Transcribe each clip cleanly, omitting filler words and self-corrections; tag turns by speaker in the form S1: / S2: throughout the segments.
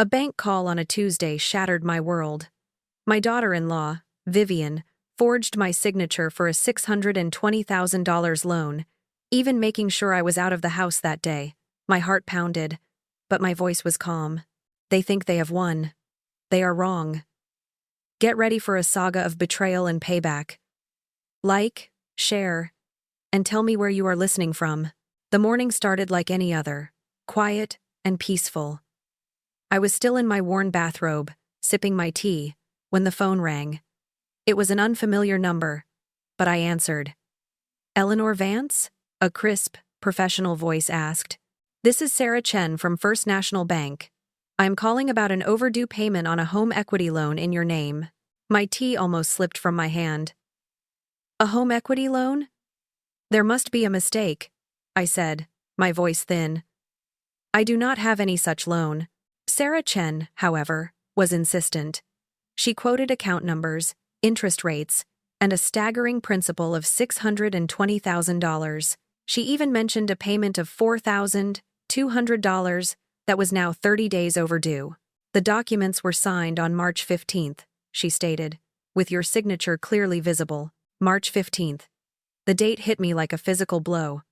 S1: A bank call on a Tuesday shattered my world. My daughter-in-law, Vivian, forged my signature for a $620,000 loan, even making sure I was out of the house that day. My heart pounded, but my voice was calm. They think they have won. They are wrong. Get ready for a saga of betrayal and payback. Like, share, and tell me where you are listening from. The morning started like any other, quiet and peaceful. I was still in my worn bathrobe, sipping my tea, when the phone rang. It was an unfamiliar number, but I answered. Eleanor Vance? A crisp, professional voice asked. This is Sarah Chen from First National Bank. I am calling about an overdue payment on a home equity loan in your name. My tea almost slipped from my hand. A home equity loan? There must be a mistake, I said, my voice thin. I do not have any such loan. Sarah Chen, however, was insistent. She quoted account numbers, interest rates, and a staggering principal of $620,000. She even mentioned a payment of $4,200 that was now 30 days overdue. The documents were signed on March 15th, she stated, with your signature clearly visible. March 15th. The date hit me like a physical blow.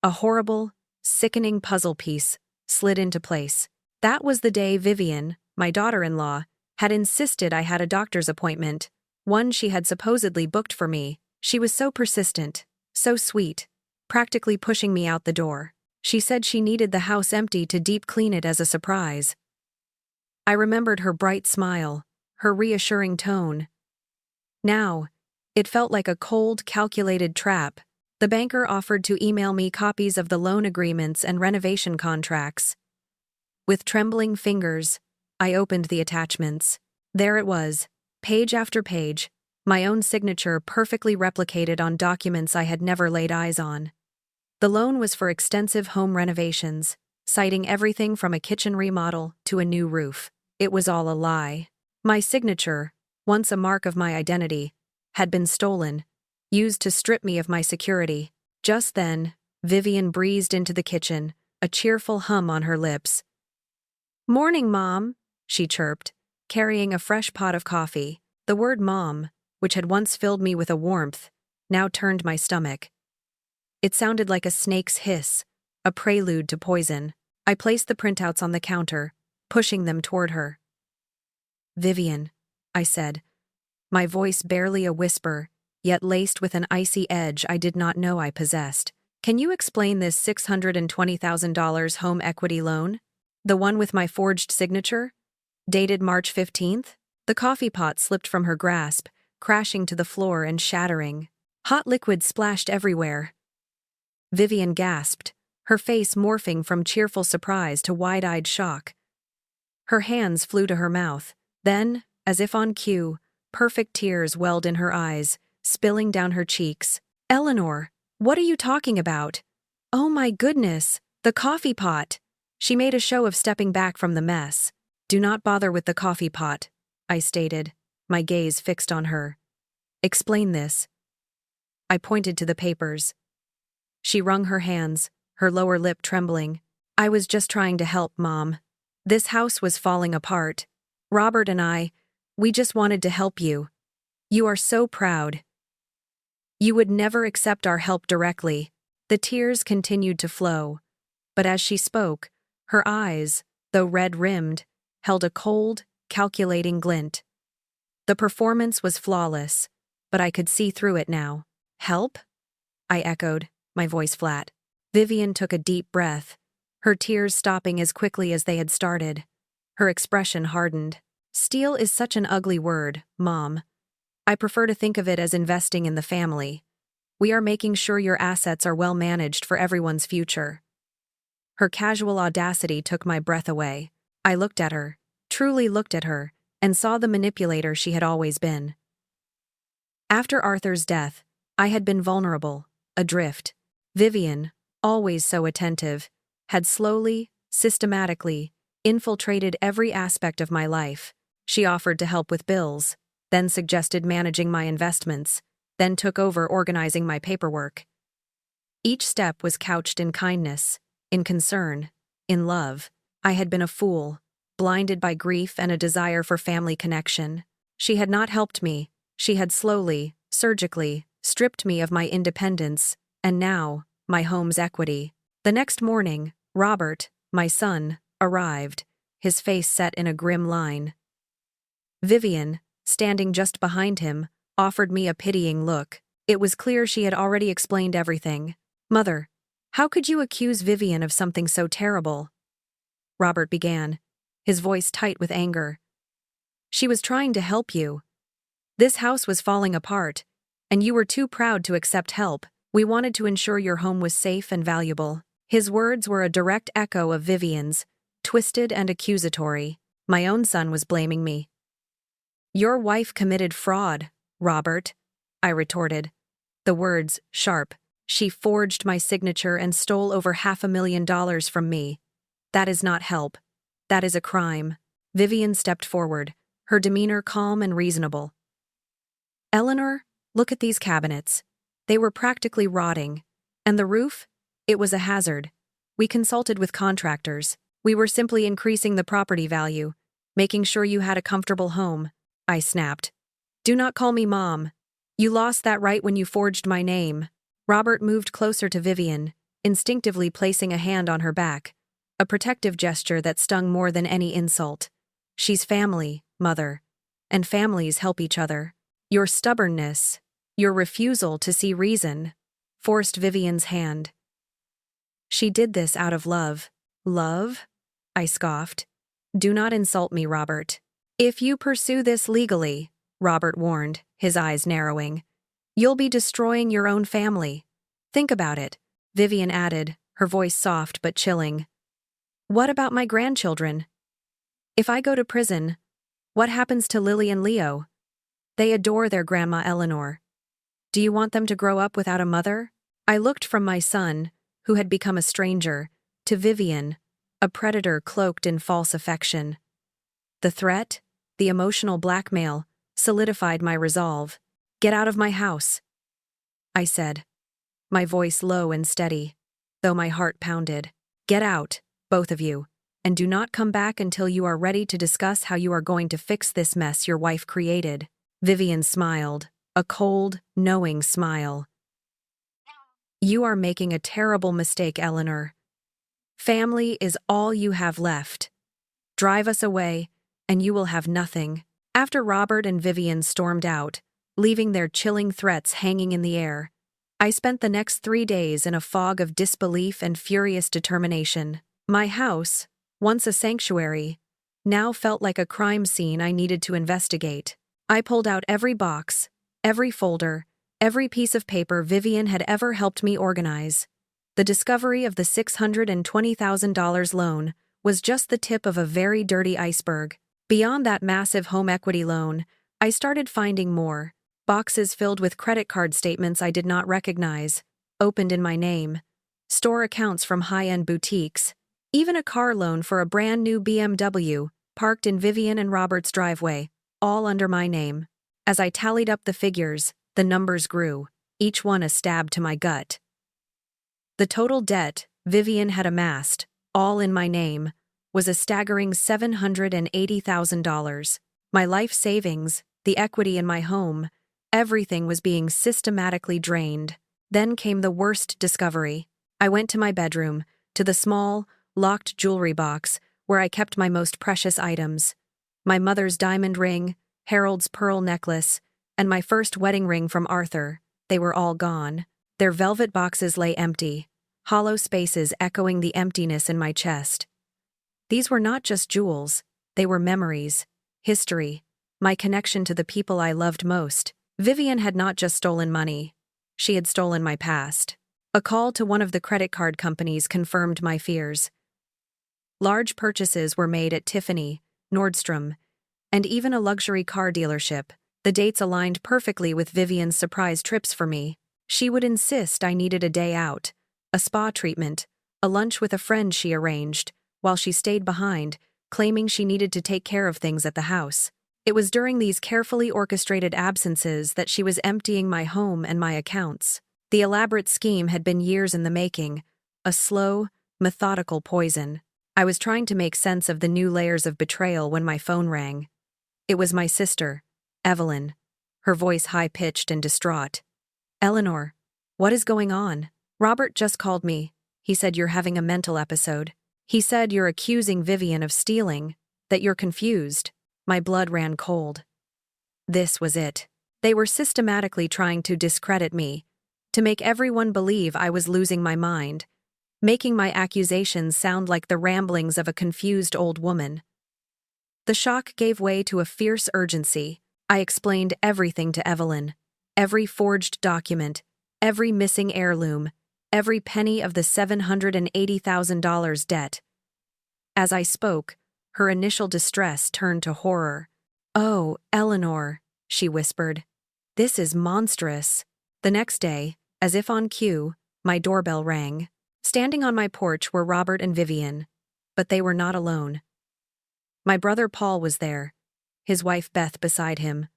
S1: A horrible, sickening puzzle piece slid into place. That was the day Vivian, my daughter-in-law, had insisted I had a doctor's appointment, one she had supposedly booked for me. She was so persistent, so sweet, practically pushing me out the door. She said she needed the house empty to deep clean it as a surprise. I remembered her bright smile, her reassuring tone. Now, it felt like a cold, calculated trap. The banker offered to email me copies of the loan agreements and renovation contracts. With trembling fingers, I opened the attachments. There it was, page after page, my own signature perfectly replicated on documents I had never laid eyes on. The loan was for extensive home renovations, citing everything from a kitchen remodel to a new roof. It was all a lie. My signature, once a mark of my identity, had been stolen, used to strip me of my security. Just then, Vivian breezed into the kitchen, a cheerful hum on her lips. "Morning, Mom," she chirped, carrying a fresh pot of coffee. The word Mom, which had once filled me with a warmth, now turned my stomach. It sounded like a snake's hiss, a prelude to poison. I placed the printouts on the counter, pushing them toward her. "Vivian," I said, my voice barely a whisper, yet laced with an icy edge I did not know I possessed. "Can you explain this $620,000 home equity loan? The one with my forged signature? Dated March 15th? The coffee pot slipped from her grasp, crashing to the floor and shattering. Hot liquid splashed everywhere. Vivian gasped, her face morphing from cheerful surprise to wide-eyed shock. Her hands flew to her mouth. Then, as if on cue, perfect tears welled in her eyes, spilling down her cheeks. "Eleanor, what are you talking about? Oh my goodness, the coffee pot!" She made a show of stepping back from the mess. "Do not bother with the coffee pot," I stated, my gaze fixed on her. "Explain this." I pointed to the papers. She wrung her hands, her lower lip trembling. "I was just trying to help, Mom. This house was falling apart. Robert and we just wanted to help you. You are so proud. You would never accept our help directly." The tears continued to flow, but as she spoke, her eyes, though red-rimmed, held a cold, calculating glint. The performance was flawless, but I could see through it now. "Help?" I echoed, my voice flat. Vivian took a deep breath, her tears stopping as quickly as they had started. Her expression hardened. "Steal is such an ugly word, Mom. I prefer to think of it as investing in the family. We are making sure your assets are well managed for everyone's future." Her casual audacity took my breath away. I looked at her, truly looked at her, and saw the manipulator she had always been. After Arthur's death, I had been vulnerable, adrift. Vivian, always so attentive, had slowly, systematically, infiltrated every aspect of my life. She offered to help with bills, then suggested managing my investments, then took over organizing my paperwork. Each step was couched in kindness, in concern, in love. I had been a fool, blinded by grief and a desire for family connection. She had not helped me. She had slowly, surgically, stripped me of my independence, and now, my home's equity. The next morning, Robert, my son, arrived, his face set in a grim line. Vivian, standing just behind him, offered me a pitying look. It was clear she had already explained everything. "Mother, how could you accuse Vivian of something so terrible?" Robert began, his voice tight with anger. "She was trying to help you. This house was falling apart, and you were too proud to accept help. We wanted to ensure your home was safe and valuable." His words were a direct echo of Vivian's, twisted and accusatory. My own son was blaming me. "Your wife committed fraud, Robert," I retorted, the words sharp. "She forged my signature and stole over $500,000 from me. That is not help. That is a crime." Vivian stepped forward, her demeanor calm and reasonable. "Eleanor, look at these cabinets. They were practically rotting. And the roof? It was a hazard. We consulted with contractors. We were simply increasing the property value, making sure you had a comfortable home," I snapped. "Do not call me Mom. You lost that right when you forged my name." Robert moved closer to Vivian, instinctively placing a hand on her back, a protective gesture that stung more than any insult. "She's family, Mother, and families help each other. Your stubbornness, your refusal to see reason, forced Vivian's hand. She did this out of love." "Love?" I scoffed. "Do not insult me, Robert. If you pursue this legally," Robert warned, his eyes narrowing, "you'll be destroying your own family. Think about it," Vivian added, her voice soft but chilling. "What about my grandchildren? If I go to prison, what happens to Lily and Leo? They adore their grandma Eleanor. Do you want them to grow up without a mother?" I looked from my son, who had become a stranger, to Vivian, a predator cloaked in false affection. The threat, the emotional blackmail, solidified my resolve. "Get out of my house," I said, my voice low and steady, though my heart pounded. "Get out, both of you, and do not come back until you are ready to discuss how you are going to fix this mess your wife created." Vivian smiled, a cold, knowing smile. "You are making a terrible mistake, Eleanor. Family is all you have left. Drive us away, and you will have nothing." After Robert and Vivian stormed out, leaving their chilling threats hanging in the air, I spent the next 3 days in a fog of disbelief and furious determination. My house, once a sanctuary, now felt like a crime scene I needed to investigate. I pulled out every box, every folder, every piece of paper Vivian had ever helped me organize. The discovery of the $620,000 loan was just the tip of a very dirty iceberg. Beyond that massive home equity loan, I started finding more. Boxes filled with credit card statements I did not recognize, opened in my name, store accounts from high-end boutiques, even a car loan for a brand new BMW, parked in Vivian and Robert's driveway, all under my name. As I tallied up the figures, the numbers grew, each one a stab to my gut. The total debt Vivian had amassed, all in my name, was a staggering $780,000. My life savings, the equity in my home, everything was being systematically drained. Then came the worst discovery. I went to my bedroom, to the small, locked jewelry box where I kept my most precious items. My mother's diamond ring, Harold's pearl necklace, and my first wedding ring from Arthur. They were all gone. Their velvet boxes lay empty, hollow spaces echoing the emptiness in my chest. These were not just jewels, they were memories, history, my connection to the people I loved most. Vivian had not just stolen money, she had stolen my past. A call to one of the credit card companies confirmed my fears. Large purchases were made at Tiffany, Nordstrom, and even a luxury car dealership. The dates aligned perfectly with Vivian's surprise trips for me. She would insist I needed a day out, a spa treatment, a lunch with a friend she arranged, while she stayed behind, claiming she needed to take care of things at the house. It was during these carefully orchestrated absences that she was emptying my home and my accounts. The elaborate scheme had been years in the making, a slow, methodical poison. I was trying to make sense of the new layers of betrayal when my phone rang. It was my sister, Evelyn, her voice high-pitched and distraught. "Eleanor, what is going on? Robert just called me. He said you're having a mental episode. He said you're accusing Vivian of stealing, that you're confused." My blood ran cold. This was it. They were systematically trying to discredit me, to make everyone believe I was losing my mind, making my accusations sound like the ramblings of a confused old woman. The shock gave way to a fierce urgency. I explained everything to Evelyn. Every forged document, every missing heirloom, every penny of the $780,000 debt. As I spoke, her initial distress turned to horror. "Oh, Eleanor," she whispered. "This is monstrous." The next day, as if on cue, my doorbell rang. Standing on my porch were Robert and Vivian, but they were not alone. My brother Paul was there, his wife Beth beside him,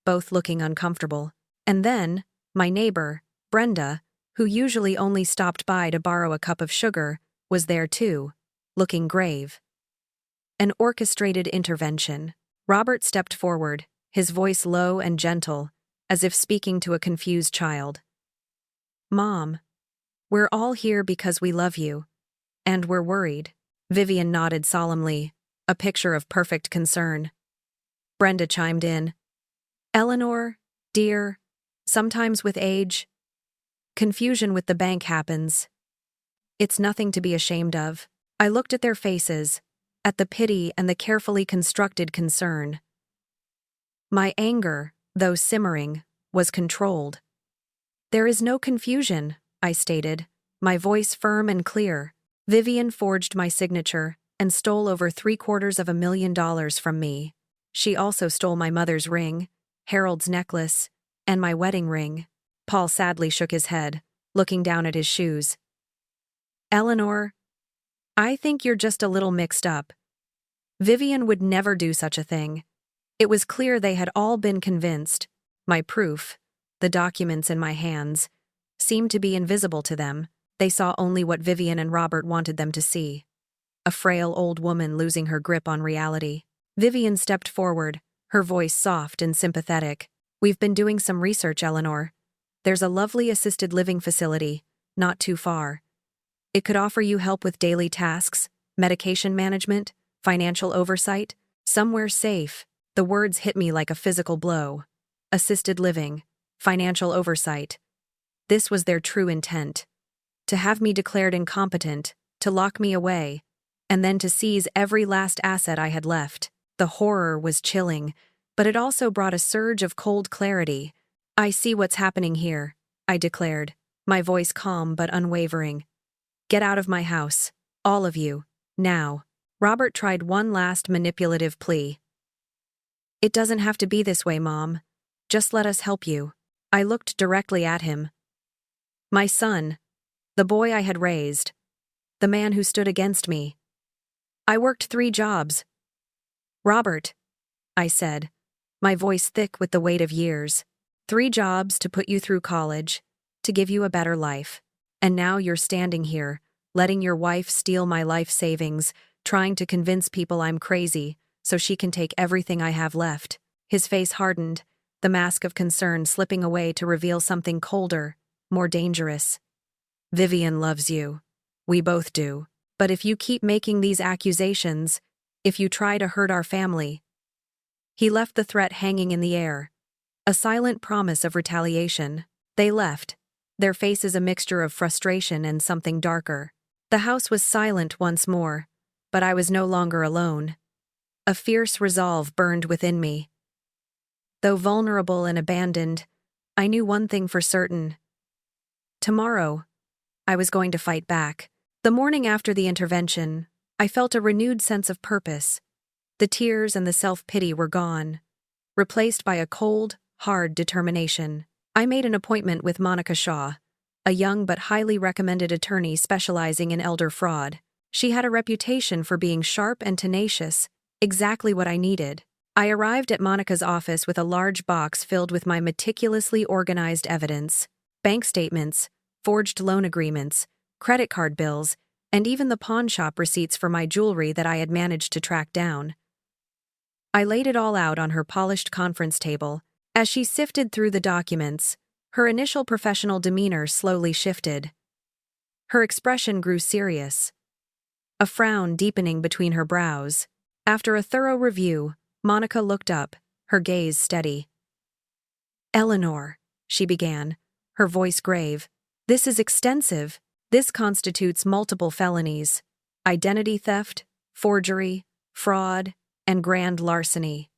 S1: both looking uncomfortable. And then, my neighbor, Brenda, who usually only stopped by to borrow a cup of sugar, was there too, looking grave. An orchestrated intervention. Robert stepped forward, his voice low and gentle, as if speaking to a confused child. "Mom, we're all here because we love you, and we're worried." Vivian nodded solemnly, a picture of perfect concern. Brenda chimed in. "Eleanor, dear, sometimes with age, confusion with the bank happens. It's nothing to be ashamed of." I looked at their faces, at the pity and the carefully constructed concern. My anger, though simmering, was controlled. "There is no confusion," I stated, my voice firm and clear. "Vivian forged my signature and stole over $750,000 from me. She also stole my mother's ring, Harold's necklace, and my wedding ring." Paul sadly shook his head, looking down at his shoes. "Eleanor, I think you're just a little mixed up. Vivian would never do such a thing." It was clear they had all been convinced. My proof, the documents in my hands, seemed to be invisible to them. They saw only what Vivian and Robert wanted them to see. A frail old woman losing her grip on reality. Vivian stepped forward, her voice soft and sympathetic. "We've been doing some research, Eleanor. There's a lovely assisted living facility, not too far. It could offer you help with daily tasks, medication management, financial oversight, somewhere safe." The words hit me like a physical blow. Assisted living, financial oversight. This was their true intent. To have me declared incompetent, to lock me away, and then to seize every last asset I had left. The horror was chilling, but it also brought a surge of cold clarity. "I see what's happening here," I declared, my voice calm but unwavering. "Get out of my house, all of you, now." Robert tried one last manipulative plea. "It doesn't have to be this way, Mom. Just let us help you." I looked directly at him. My son, the boy I had raised, the man who stood against me. "I worked 3 jobs. Robert," I said, my voice thick with the weight of years. 3 jobs to put you through college, to give you a better life. And now you're standing here, letting your wife steal my life savings, trying to convince people I'm crazy, so she can take everything I have left." His face hardened, the mask of concern slipping away to reveal something colder, more dangerous. "Vivian loves you. We both do. But if you keep making these accusations, if you try to hurt our family..." He left the threat hanging in the air, a silent promise of retaliation. They left, their faces a mixture of frustration and something darker. The house was silent once more, but I was no longer alone. A fierce resolve burned within me. Though vulnerable and abandoned, I knew one thing for certain. Tomorrow, I was going to fight back. The morning after the intervention, I felt a renewed sense of purpose. The tears and the self-pity were gone, replaced by a cold, hard determination. I made an appointment with Monica Shaw, a young but highly recommended attorney specializing in elder fraud. She had a reputation for being sharp and tenacious, exactly what I needed. I arrived at Monica's office with a large box filled with my meticulously organized evidence: bank statements, forged loan agreements, credit card bills, and even the pawn shop receipts for my jewelry that I had managed to track down. I laid it all out on her polished conference table. As she sifted through the documents, her initial professional demeanor slowly shifted. Her expression grew serious, a frown deepening between her brows. After a thorough review, Monica looked up, her gaze steady. "Eleanor," she began, her voice grave, "this is extensive. This constitutes multiple felonies: identity theft, forgery, fraud, and grand larceny.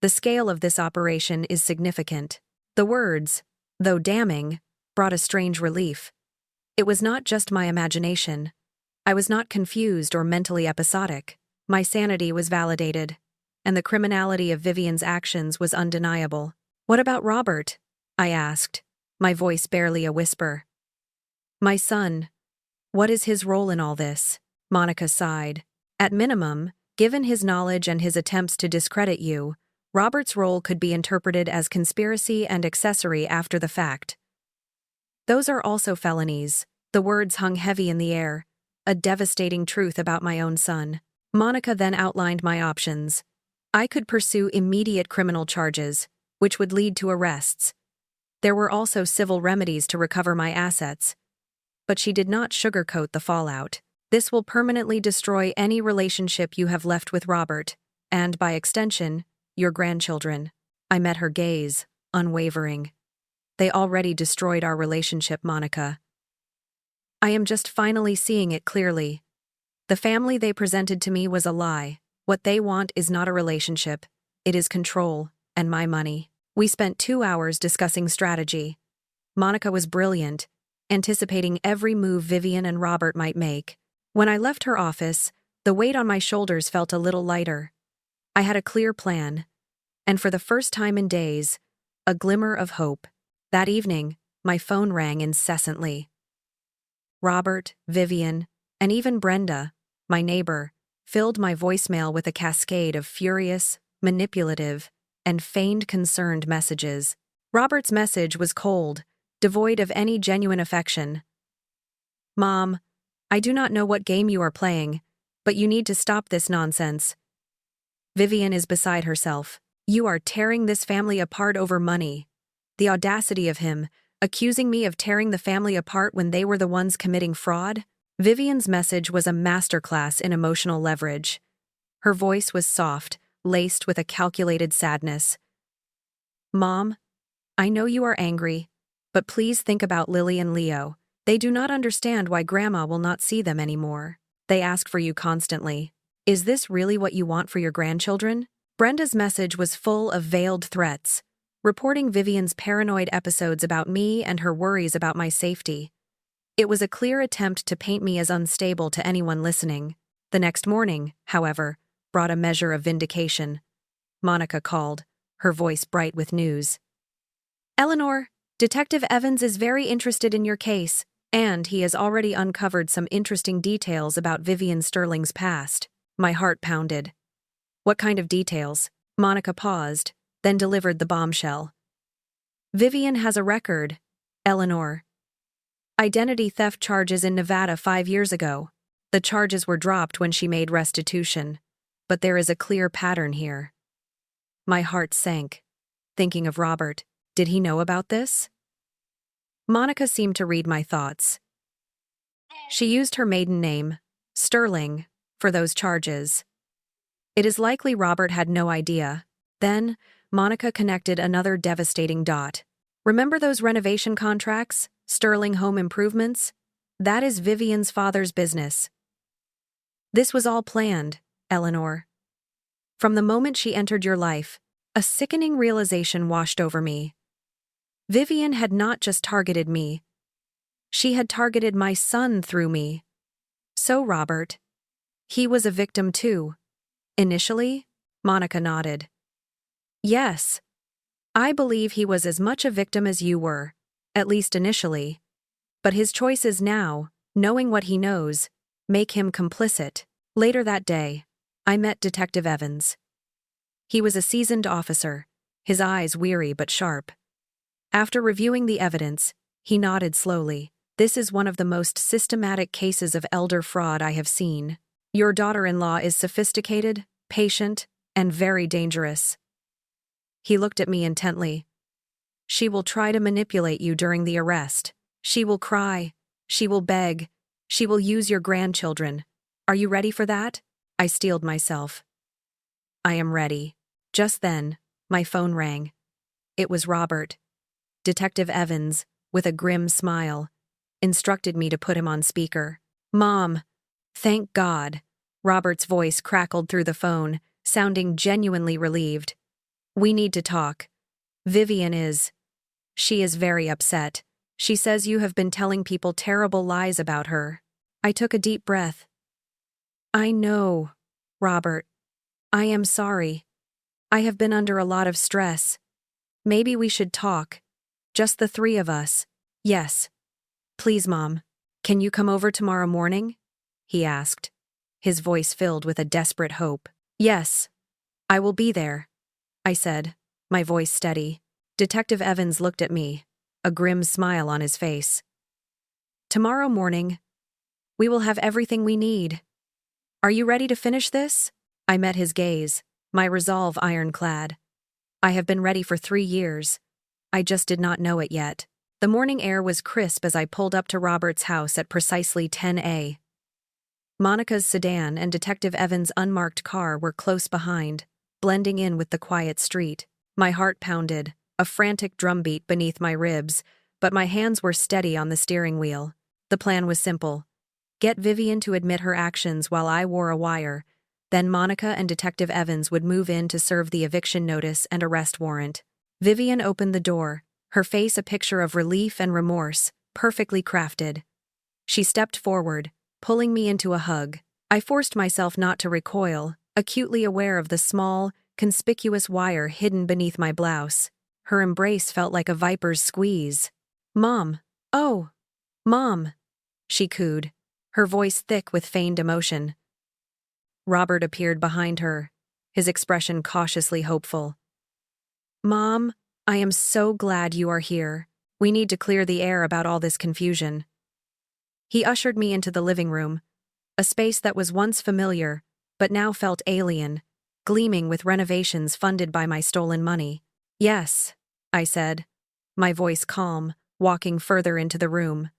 S1: The scale of this operation is significant." The words, though damning, brought a strange relief. It was not just my imagination. I was not confused or mentally episodic. My sanity was validated, and the criminality of Vivian's actions was undeniable. "What about Robert?" I asked, my voice barely a whisper. "My son. What is his role in all this?" Monica sighed. "At minimum, given his knowledge and his attempts to discredit you, Robert's role could be interpreted as conspiracy and accessory after the fact. Those are also felonies." The words hung heavy in the air, a devastating truth about my own son. Monica then outlined my options. I could pursue immediate criminal charges, which would lead to arrests. There were also civil remedies to recover my assets. But she did not sugarcoat the fallout. "This will permanently destroy any relationship you have left with Robert, and, by extension, your grandchildren." I met her gaze, unwavering. "They already destroyed our relationship, Monica. I am just finally seeing it clearly. The family they presented to me was a lie. What they want is not a relationship. It is control, and my money." We spent 2 hours discussing strategy. Monica was brilliant, anticipating every move Vivian and Robert might make. When I left her office, the weight on my shoulders felt a little lighter. I had a clear plan, and for the first time in days, a glimmer of hope. That evening, my phone rang incessantly. Robert, Vivian, and even Brenda, my neighbor, filled my voicemail with a cascade of furious, manipulative, and feigned concerned messages. Robert's message was cold, devoid of any genuine affection. "Mom, I do not know what game you are playing, but you need to stop this nonsense. Vivian is beside herself. You are tearing this family apart over money." The audacity of him, accusing me of tearing the family apart when they were the ones committing fraud. Vivian's message was a masterclass in emotional leverage. Her voice was soft, laced with a calculated sadness. "Mom, I know you are angry, but please think about Lily and Leo. They do not understand why Grandma will not see them anymore. They ask for you constantly. Is this really what you want for your grandchildren?" Brenda's message was full of veiled threats, reporting Vivian's paranoid episodes about me and her worries about my safety. It was a clear attempt to paint me as unstable to anyone listening. The next morning, however, brought a measure of vindication. Monica called, her voice bright with news. "Eleanor, Detective Evans is very interested in your case, and he has already uncovered some interesting details about Vivian Sterling's past." My heart pounded. "What kind of details?" Monica paused, then delivered the bombshell. "Vivian has a record, Eleanor. Identity theft charges in Nevada 5 years ago. The charges were dropped when she made restitution, but there is a clear pattern here." My heart sank, thinking of Robert. Did he know about this? Monica seemed to read my thoughts. She used her maiden name, Sterling, for those charges. It is likely Robert had no idea. Then, Monica connected another devastating dot. "Remember those renovation contracts? Sterling Home Improvements? That is Vivian's father's business. This was all planned, Eleanor. From the moment she entered your life, a sickening realization washed over me. Vivian had not just targeted me. She had targeted my son through me. So Robert. He was a victim too. Initially?" Monica nodded. "Yes. I believe he was as much a victim as you were, at least initially. But his choices now, knowing what he knows, make him complicit." Later that day, I met Detective Evans. He was a seasoned officer, his eyes weary but sharp. After reviewing the evidence, he nodded slowly. This is one of the most systematic cases of elder fraud I have seen. Your daughter-in-law is sophisticated, patient, and very dangerous. He looked at me intently. She will try to manipulate you during the arrest. She will cry. She will beg. She will use your grandchildren. Are you ready for that? I steeled myself. I am ready. Just then, my phone rang. It was Robert. Detective Evans, with a grim smile, instructed me to put him on speaker. Mom, thank God. Robert's voice crackled through the phone, sounding genuinely relieved. We need to talk. Vivian is. She is very upset. She says you have been telling people terrible lies about her. I took a deep breath. I know, Robert. I am sorry. I have been under a lot of stress. Maybe we should talk. Just the three of us. Yes. Please, Mom. Can you come over tomorrow morning? He asked, his voice filled with a desperate hope. Yes. I will be there, I said, my voice steady. Detective Evans looked at me, a grim smile on his face. Tomorrow morning, we will have everything we need. Are you ready to finish this? I met his gaze, my resolve ironclad. I have been ready for 3 years. I just did not know it yet. The morning air was crisp as I pulled up to Robert's house at precisely 10 a.m. Monica's sedan and Detective Evans' unmarked car were close behind, blending in with the quiet street. My heart pounded, a frantic drumbeat beneath my ribs, but my hands were steady on the steering wheel. The plan was simple. Get Vivian to admit her actions while I wore a wire, then Monica and Detective Evans would move in to serve the eviction notice and arrest warrant. Vivian opened the door, her face a picture of relief and remorse, perfectly crafted. She stepped forward, pulling me into a hug. I forced myself not to recoil, acutely aware of the small, conspicuous wire hidden beneath my blouse. Her embrace felt like a viper's squeeze. Mom! Oh! Mom! She cooed, her voice thick with feigned emotion. Robert appeared behind her, his expression cautiously hopeful. Mom, I am so glad you are here. We need to clear the air about all this confusion. He ushered me into the living room, a space that was once familiar, but now felt alien, gleaming with renovations funded by my stolen money. Yes, I said, my voice calm, walking further into the room.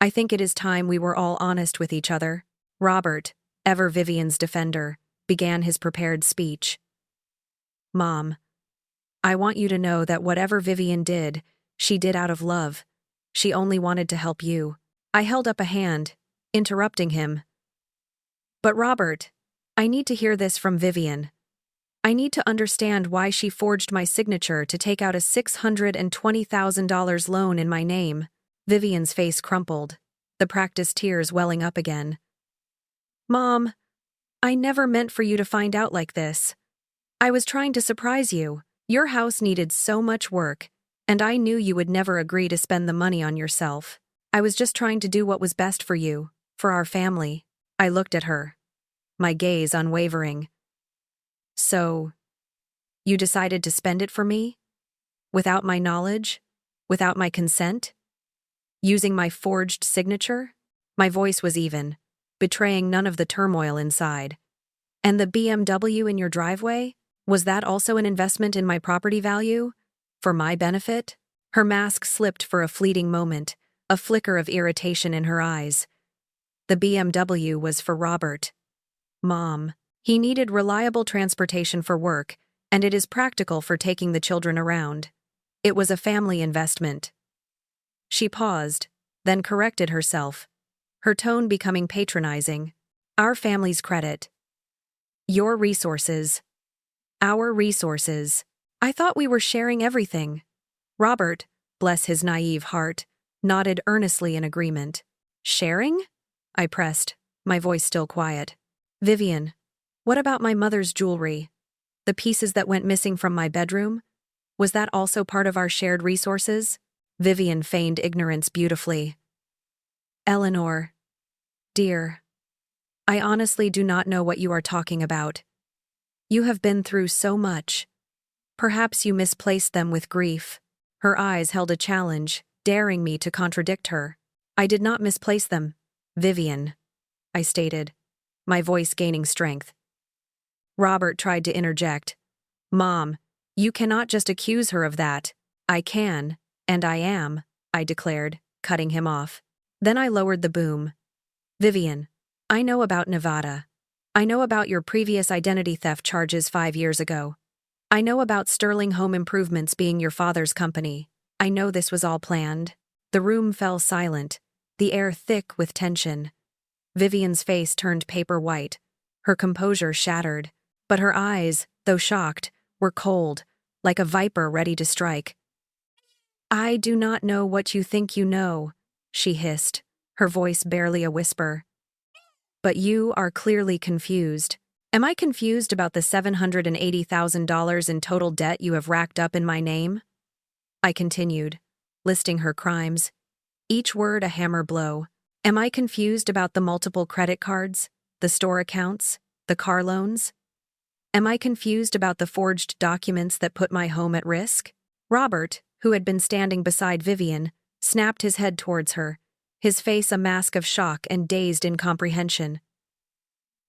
S1: I think it is time we were all honest with each other. Robert, ever Vivian's defender, began his prepared speech. Mom, I want you to know that whatever Vivian did, she did out of love. She only wanted to help you. I held up a hand, interrupting him. But Robert, I need to hear this from Vivian. I need to understand why she forged my signature to take out a $620,000 loan in my name. Vivian's face crumpled, the practiced tears welling up again. Mom, I never meant for you to find out like this. I was trying to surprise you. Your house needed so much work, and I knew you would never agree to spend the money on yourself. I was just trying to do what was best for you, for our family. I looked at her, my gaze unwavering. So, you decided to spend it for me? Without my knowledge? Without my consent? Using my forged signature? My voice was even, betraying none of the turmoil inside. And the BMW in your driveway? Was that also an investment in my property value? For my benefit? Her mask slipped for a fleeting moment, a flicker of irritation in her eyes. The BMW was for Robert. Mom. He needed reliable transportation for work, and it is practical for taking the children around. It was a family investment. She paused, then corrected herself, her tone becoming patronizing. Our family's credit. Your resources. Our resources. I thought we were sharing everything. Robert, bless his naive heart, nodded earnestly in agreement. Sharing? I pressed, my voice still quiet. Vivian, what about my mother's jewelry? The pieces that went missing from my bedroom? Was that also part of our shared resources? Vivian feigned ignorance beautifully. Eleanor, dear, I honestly do not know what you are talking about. You have been through so much. Perhaps you misplaced them with grief. Her eyes held a challenge, daring me to contradict her. I did not misplace them. Vivian, I stated, my voice gaining strength. Robert tried to interject. Mom, you cannot just accuse her of that. I can, and I am, I declared, cutting him off. Then I lowered the boom. Vivian, I know about Nevada. I know about your previous identity theft charges 5 years ago. I know about Sterling Home Improvements being your father's company. I know this was all planned. The room fell silent, the air thick with tension. Vivian's face turned paper white, her composure shattered, but her eyes, though shocked, were cold, like a viper ready to strike. I do not know what you think you know, she hissed, her voice barely a whisper. But you are clearly confused. Am I confused about the $780,000 in total debt you have racked up in my name? I continued, listing her crimes, each word a hammer blow. Am I confused about the multiple credit cards, the store accounts, the car loans? Am I confused about the forged documents that put my home at risk? Robert, who had been standing beside Vivian, snapped his head towards her, his face a mask of shock and dazed incomprehension.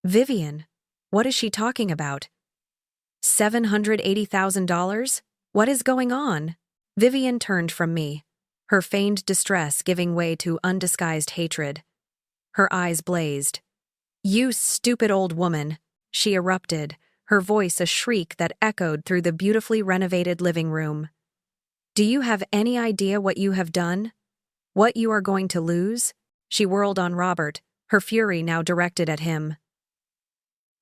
S1: Vivian, what is she talking about? $780,000? What is going on? Vivian turned from me, her feigned distress giving way to undisguised hatred. Her eyes blazed. You stupid old woman, she erupted, her voice a shriek that echoed through the beautifully renovated living room. Do you have any idea what you have done? What you are going to lose? She whirled on Robert, her fury now directed at him.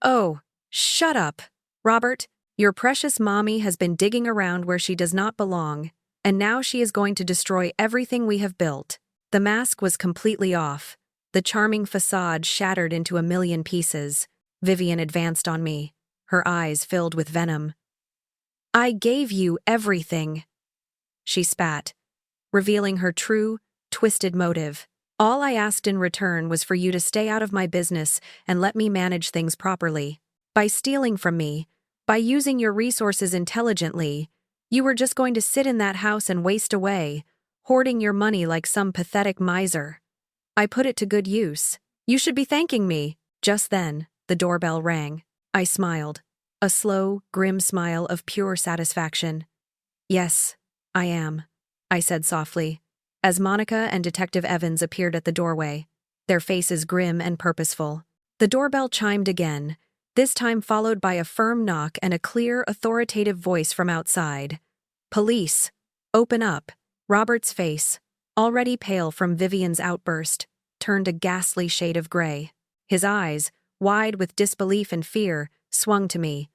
S1: Oh, shut up, Robert. Your precious mommy has been digging around where she does not belong, and now she is going to destroy everything we have built. The mask was completely off, the charming facade shattered into a million pieces. Vivian advanced on me, her eyes filled with venom. I gave you everything, she spat, revealing her true, twisted motive. All I asked in return was for you to stay out of my business and let me manage things properly. By stealing from me, by using your resources intelligently, you were just going to sit in that house and waste away, hoarding your money like some pathetic miser. I put it to good use. You should be thanking me. Just then, the doorbell rang. I smiled, a slow, grim smile of pure satisfaction. Yes, I am, I said softly, as Monica and Detective Evans appeared at the doorway, their faces grim and purposeful. The doorbell chimed again, this time followed by a firm knock and a clear, authoritative voice from outside. Police, open up. Robert's face, already pale from Vivian's outburst, turned a ghastly shade of gray. His eyes, wide with disbelief and fear, swung to me.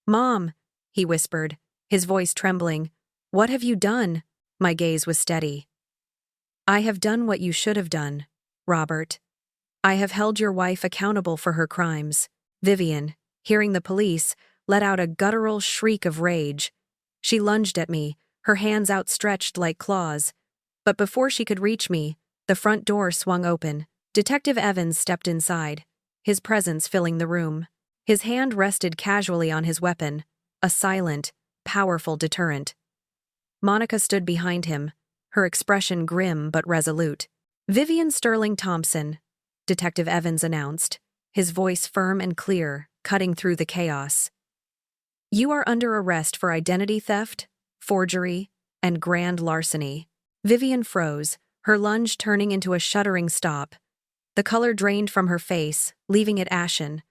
S1: Mom, he whispered, his voice trembling. What have you done? My gaze was steady. I have done what you should have done, Robert. I have held your wife accountable for her crimes. Vivian, hearing the police, let out a guttural shriek of rage. She lunged at me, her hands outstretched like claws. But before she could reach me, the front door swung open. Detective Evans stepped inside, his presence filling the room. His hand rested casually on his weapon, a silent, powerful deterrent. Monica stood behind him, her expression grim but resolute. Vivian Sterling Thompson, Detective Evans announced, his voice firm and clear, cutting through the chaos. You are under arrest for identity theft, forgery, and grand larceny. Vivian froze, her lunge turning into a shuddering stop. The color drained from her face, leaving it ashen.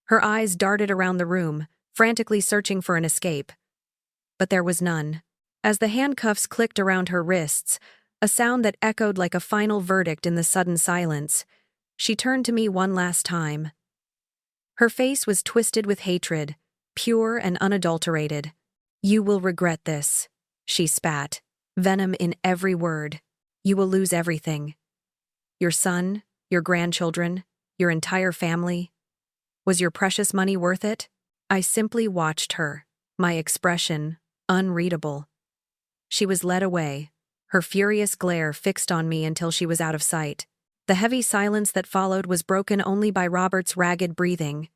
S1: Her eyes darted around the room, frantically searching for an escape. But there was none. As the handcuffs clicked around her wrists, a sound that echoed like a final verdict in the sudden silence, she turned to me one last time. Her face was twisted with hatred, pure and unadulterated. You will regret this, she spat, venom in every word. You will lose everything. Your son, your grandchildren, your entire family. Was your precious money worth it? I simply watched her, my expression unreadable. She was led away, her furious glare fixed on me until she was out of sight. The heavy silence that followed was broken only by Robert's ragged breathing.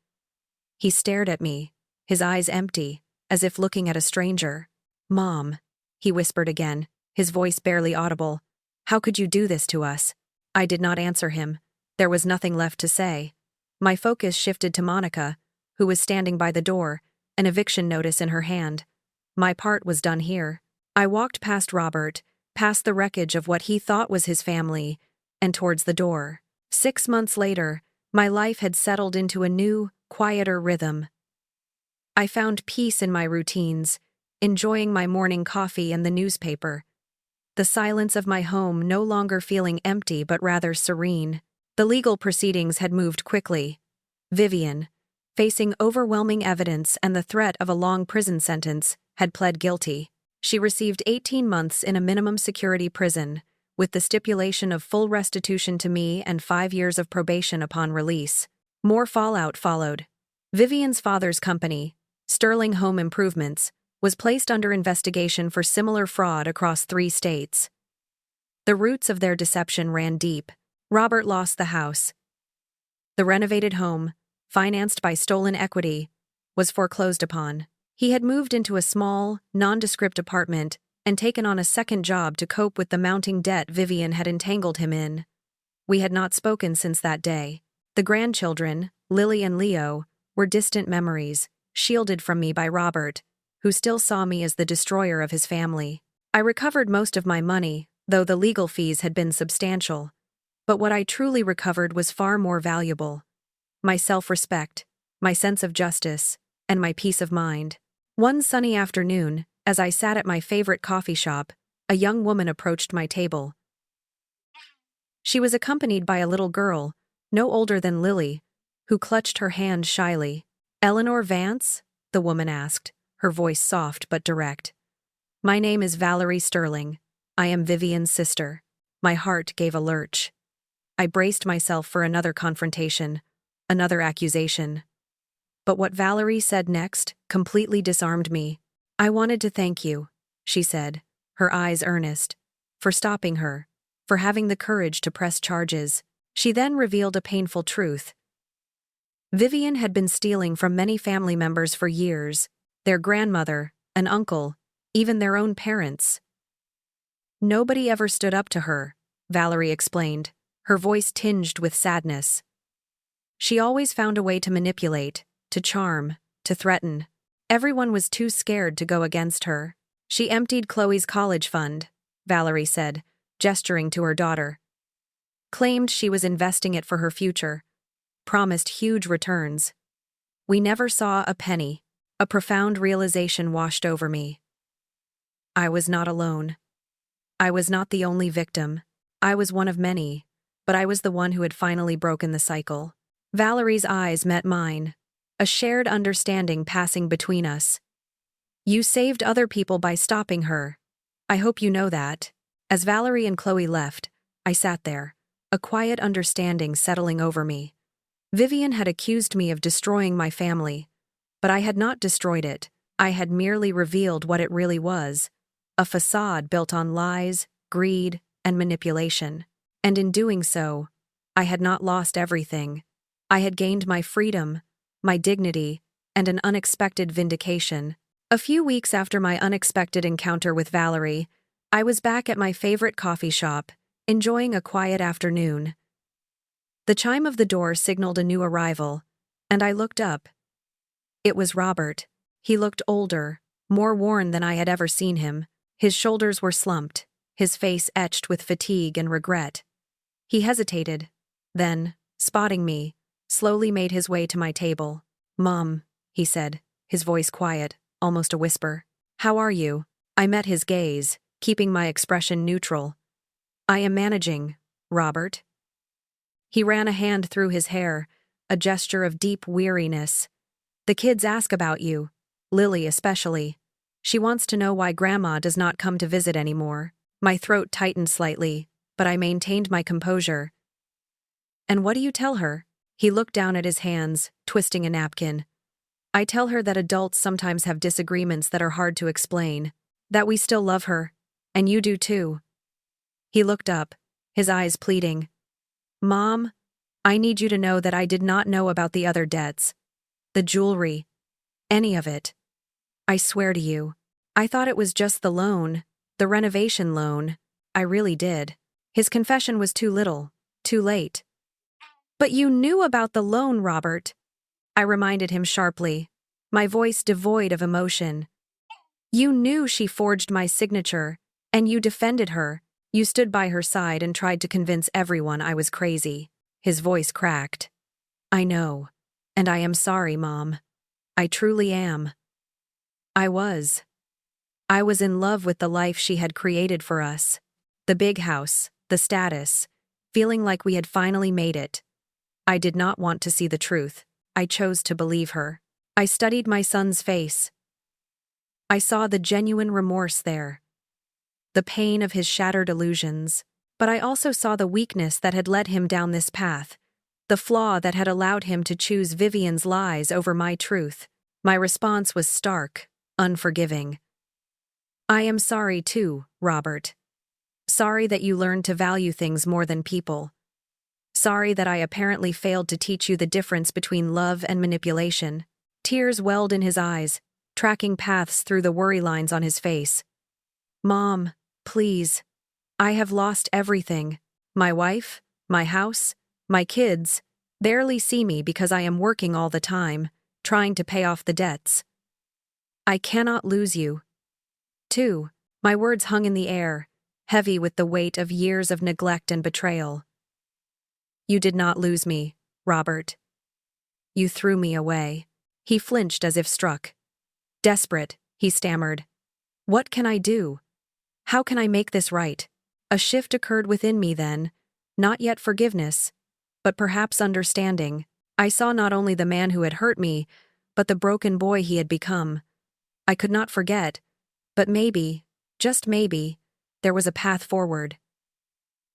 S1: He stared at me, his eyes empty, as if looking at a stranger. Mom, he whispered again, his voice barely audible. How could you do this to us? I did not answer him. There was nothing left to say. My focus shifted to Monica, who was standing by the door, an eviction notice in her hand. My part was done here. I walked past Robert, past the wreckage of what he thought was his family, and towards the door. 6 months later, my life had settled into a new, quieter rhythm. I found peace in my routines, enjoying my morning coffee and the newspaper. The silence of my home no longer feeling empty but rather serene. The legal proceedings had moved quickly. Vivian, facing overwhelming evidence and the threat of a long prison sentence, had pled guilty. She received 18 months in a minimum security prison, with the stipulation of full restitution to me and 5 years of probation upon release. More fallout followed. Vivian's father's company, Sterling Home Improvements, was placed under investigation for similar fraud across 3 states. The roots of their deception ran deep. Robert lost the house. The renovated home, financed by stolen equity, was foreclosed upon. He had moved into a small, nondescript apartment and taken on a second job to cope with the mounting debt Vivian had entangled him in. We had not spoken since that day. The grandchildren, Lily and Leo, were distant memories, shielded from me by Robert, who still saw me as the destroyer of his family. I recovered most of my money, though the legal fees had been substantial. But what I truly recovered was far more valuable: my self-respect, my sense of justice, and my peace of mind. One sunny afternoon, as I sat at my favorite coffee shop, a young woman approached my table. She was accompanied by a little girl, no older than Lily, who clutched her hand shyly. "Eleanor Vance?" the woman asked, her voice soft but direct. "My name is Valerie Sterling. I am Vivian's sister." My heart gave a lurch. I braced myself for another confrontation, another accusation. But what Valerie said next completely disarmed me. "I wanted to thank you," she said, her eyes earnest, "for stopping her, for having the courage to press charges." She then revealed a painful truth. Vivian had been stealing from many family members for years: their grandmother, an uncle, even their own parents. "Nobody ever stood up to her," Valerie explained, her voice tinged with sadness. "She always found a way to manipulate, to charm, to threaten. Everyone was too scared to go against her. She emptied Chloe's college fund," Valerie said, gesturing to her daughter. "Claimed she was investing it for her future. Promised huge returns. We never saw a penny." A profound realization washed over me. I was not alone. I was not the only victim. I was one of many, but I was the one who had finally broken the cycle. Valerie's eyes met mine, a shared understanding passing between us. "You saved other people by stopping her. I hope you know that." As Valerie and Chloe left, I sat there, a quiet understanding settling over me. Vivian had accused me of destroying my family, but I had not destroyed it. I had merely revealed what it really was: a facade built on lies, greed, and manipulation. And in doing so, I had not lost everything. I had gained my freedom, my dignity, and an unexpected vindication. A few weeks after my unexpected encounter with Valerie, I was back at my favorite coffee shop, enjoying a quiet afternoon. The chime of the door signaled a new arrival, and I looked up. It was Robert. He looked older, more worn than I had ever seen him. His shoulders were slumped, his face etched with fatigue and regret. He hesitated, then, spotting me, slowly made his way to my table. "Mom," he said, his voice quiet, almost a whisper. "How are you?" I met his gaze, keeping my expression neutral. "I am managing, Robert." He ran a hand through his hair, a gesture of deep weariness. "The kids ask about you, Lily especially. She wants to know why Grandma does not come to visit anymore." My throat tightened slightly, but I maintained my composure. "And what do you tell her?" He looked down at his hands, twisting a napkin. "I tell her that adults sometimes have disagreements that are hard to explain, that we still love her, and you do too." He looked up, his eyes pleading. "Mom, I need you to know that I did not know about the other debts. The jewelry. Any of it. I swear to you. I thought it was just the loan, the renovation loan. I really did." His confession was too little, too late. But you knew about the loan, Robert. I reminded him sharply, my voice devoid of emotion. You knew she forged my signature, and you defended her. You stood by her side and tried to convince everyone I was crazy. His voice cracked. I know. And I am sorry, Mom. I truly am. I was. I was in love with the life she had created for us. The big house, the status, feeling like we had finally made it. I did not want to see the truth. I chose to believe her. I studied my son's face. I saw the genuine remorse there, the pain of his shattered illusions, but I also saw the weakness that had led him down this path, the flaw that had allowed him to choose Vivian's lies over my truth. My response was stark, unforgiving. I am sorry too, Robert. Sorry that you learned to value things more than people. Sorry that I apparently failed to teach you the difference between love and manipulation. Tears welled in his eyes, tracking paths through the worry lines on his face. Mom, please. I have lost everything. My wife, my house, my kids barely see me because I am working all the time, trying to pay off the debts. I cannot lose you. Too, my words hung in the air, heavy with the weight of years of neglect and betrayal. You did not lose me, Robert. You threw me away. He flinched as if struck. Desperate, he stammered. What can I do? How can I make this right? A shift occurred within me then, not yet forgiveness, but perhaps understanding. I saw not only the man who had hurt me, but the broken boy he had become. I could not forget, but maybe, just maybe, there was a path forward.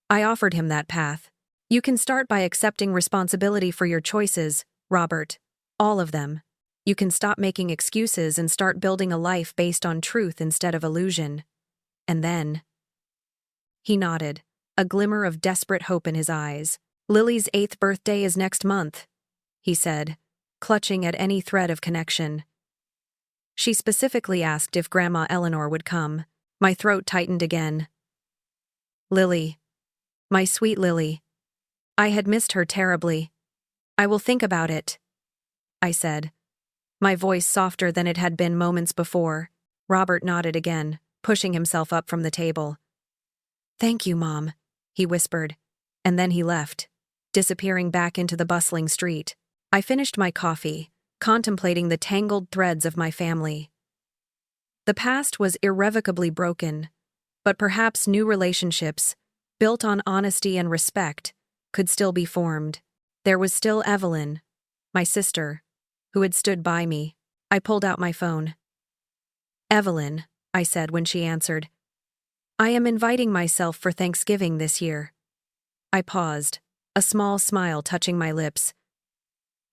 S1: I offered him that path. You can start by accepting responsibility for your choices, Robert. All of them. You can stop making excuses and start building a life based on truth instead of illusion. And then... He nodded, a glimmer of desperate hope in his eyes. Lily's 8th birthday is next month, he said, clutching at any thread of connection. She specifically asked if Grandma Eleanor would come. My throat tightened again. Lily. My sweet Lily. I had missed her terribly. I will think about it, I said, my voice softer than it had been moments before. Robert nodded again, pushing himself up from the table. Thank you, Mom, he whispered, and then he left, disappearing back into the bustling street. I finished my coffee, contemplating the tangled threads of my family. The past was irrevocably broken, but perhaps new relationships, built on honesty and respect, could still be formed. There was still Evelyn, my sister, who had stood by me. I pulled out my phone. Evelyn, I said when she answered. I am inviting myself for Thanksgiving this year. I paused, a small smile touching my lips.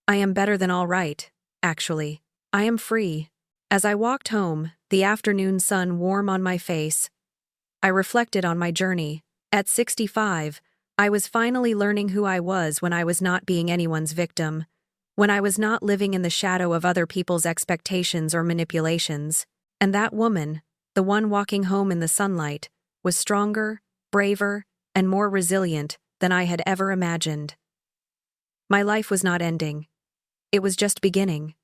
S1: I am better than all right, actually. I am free. As I walked home, the afternoon sun warm on my face, I reflected on my journey. At 65, I was finally learning who I was when I was not being anyone's victim, when I was not living in the shadow of other people's expectations or manipulations. And that woman, the one walking home in the sunlight, was stronger, braver, and more resilient than I had ever imagined. My life was not ending. It was just beginning.